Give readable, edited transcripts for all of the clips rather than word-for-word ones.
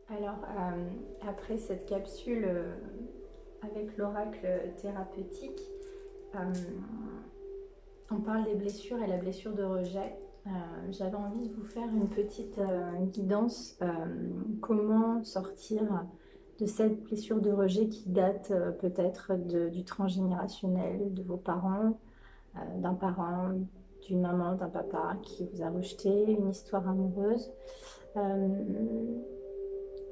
Alors, après cette capsule avec l'oracle thérapeutique, euh, on parle des blessures et la blessure de rejet. J'avais envie de vous faire une petite guidance, comment sortir de cette blessure de rejet qui date peut-être du transgénérationnel, de vos parents, d'un parent, d'une maman, d'un papa qui vous a rejeté, une histoire amoureuse. Euh,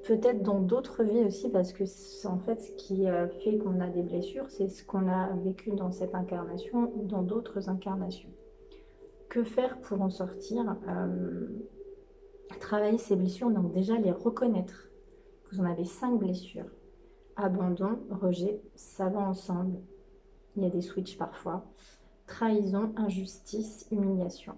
Peut-être dans d'autres vies aussi, parce que c'est en fait ce qui fait qu'on a des blessures, c'est ce qu'on a vécu dans cette incarnation ou dans d'autres incarnations. Que faire pour en sortir? Travailler ces blessures, donc déjà les reconnaître. Vous en avez 5 blessures. Abandon, rejet, ça va ensemble. Il y a des switches parfois. Trahison, injustice, humiliation.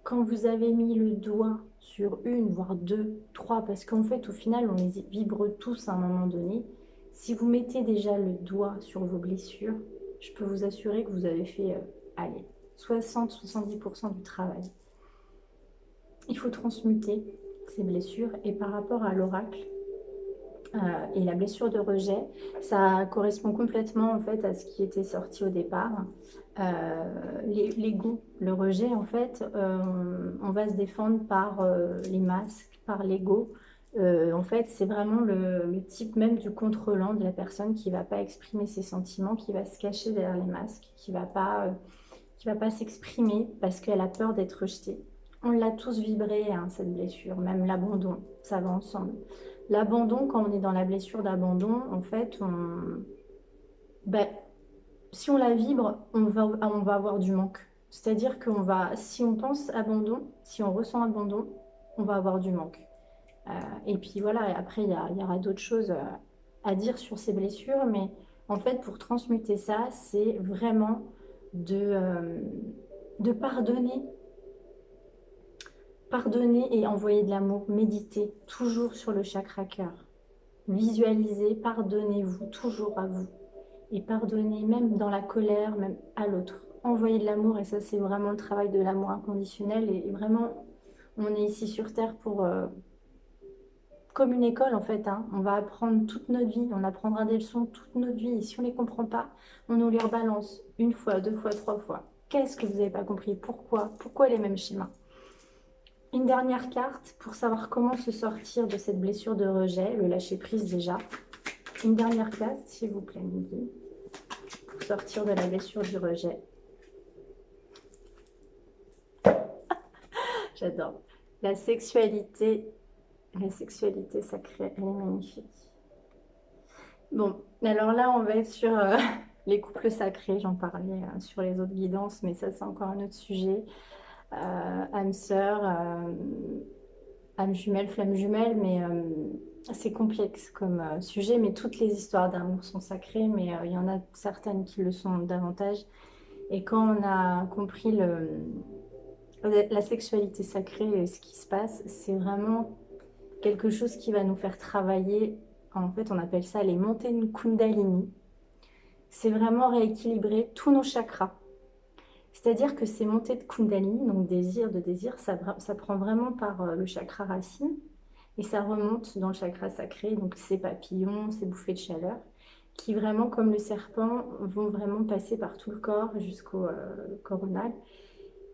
Quand vous avez mis le doigt sur une, voire deux, trois, parce qu'en fait, au final, on les vibre tous à un moment donné, si vous mettez déjà le doigt sur vos blessures, je peux vous assurer que vous avez fait, allez, 60-70% du travail. Il faut transmuter ces blessures. Et par rapport à l'oracle, et la blessure de rejet, ça correspond complètement en fait à ce qui était sorti au départ. L'ego, le rejet, en fait, on va se défendre par les masques, par l'ego. En fait, c'est vraiment le type même du contrôlant de la personne qui ne va pas exprimer ses sentiments, qui va se cacher derrière les masques, qui va pas s'exprimer parce qu'elle a peur d'être rejetée. On l'a tous vibré, hein, cette blessure, même l'abandon, ça va ensemble. L'abandon, quand on est dans la blessure d'abandon, en fait, ben, si on la vibre, on va avoir du manque. C'est-à-dire si on pense abandon, si on ressent abandon, on va avoir du manque. Euh, et puis voilà, et après, il y aura d'autres choses à dire sur ces blessures, mais en fait, pour transmuter ça, c'est vraiment de pardonner. Pardonner et envoyer de l'amour, méditer toujours sur le chakra cœur. Visualisez, pardonnez-vous toujours à vous. Et pardonnez même dans la colère, même à l'autre. Envoyez de l'amour et ça c'est vraiment le travail de l'amour inconditionnel. Et vraiment, on est ici sur Terre pour, comme une école en fait, hein. On va apprendre toute notre vie, on apprendra des leçons toute notre vie. Et si on ne les comprend pas, on nous les rebalance une fois, deux fois, trois fois. Qu'est-ce que vous n'avez pas compris? Pourquoi? Pourquoi les mêmes schémas? Une dernière carte pour savoir comment se sortir de cette blessure de rejet, le lâcher prise déjà. Une dernière carte, s'il vous plaît, Niki, pour sortir de la blessure du rejet. J'adore. La sexualité, la sexualité sacrée, elle est magnifique. Bon, alors là, on va être sur les couples sacrés. J'en parlais sur les autres guidances, mais ça, c'est encore un autre sujet. Âme sœur, âme jumelle, flamme jumelle, mais c'est complexe comme sujet. Mais toutes les histoires d'amour sont sacrées, mais il y en a certaines qui le sont davantage. Et quand on a compris la sexualité sacrée et ce qui se passe, c'est vraiment quelque chose qui va nous faire travailler. En fait, on appelle ça les montées de Kundalini. C'est vraiment rééquilibrer tous nos chakras. C'est-à-dire que ces montées de Kundalini, donc de désir, ça prend vraiment par le chakra racine et ça remonte dans le chakra sacré, donc ces papillons, ces bouffées de chaleur, qui vraiment, comme le serpent, vont vraiment passer par tout le corps jusqu'au coronal.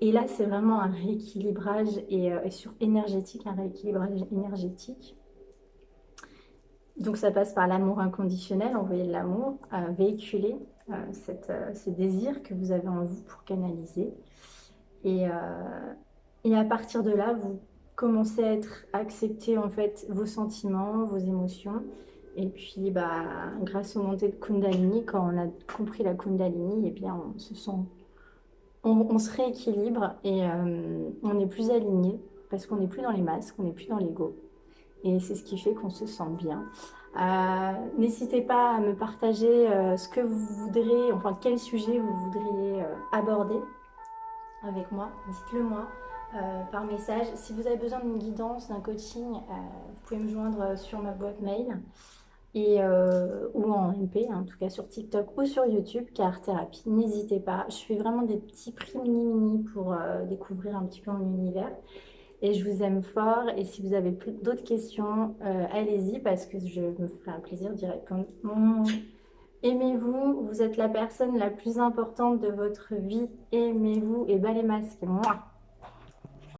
Et là, c'est vraiment un rééquilibrage et sur énergétique, un rééquilibrage énergétique. Donc ça passe par l'amour inconditionnel, envoyer de l'amour, véhiculer ce désir que vous avez en vous pour canaliser. Et, et à partir de là, vous commencez à être accepter en fait vos sentiments, vos émotions. Et puis, bah, grâce aux montées de Kundalini, quand on a compris la Kundalini, eh bien, on se sent, on se rééquilibre et on est plus aligné parce qu'on n'est plus dans les masques, on n'est plus dans l'ego. Et c'est ce qui fait qu'on se sent bien. N'hésitez pas à me partager ce que vous voudriez, enfin quel sujet vous voudriez aborder avec moi. Dites-le moi par message. Si vous avez besoin d'une guidance, d'un coaching, vous pouvez me joindre sur ma boîte mail ou en MP, hein, en tout cas sur TikTok ou sur YouTube, Car Thérapie. N'hésitez pas. Je fais vraiment des petits prix mini-mini pour découvrir un petit peu mon univers. Et je vous aime fort. Et si vous avez d'autres questions, allez-y parce que je me ferai un plaisir d'y répondre. Aimez-vous, vous êtes la personne la plus importante de votre vie. Aimez-vous et bas les masques. Mouah.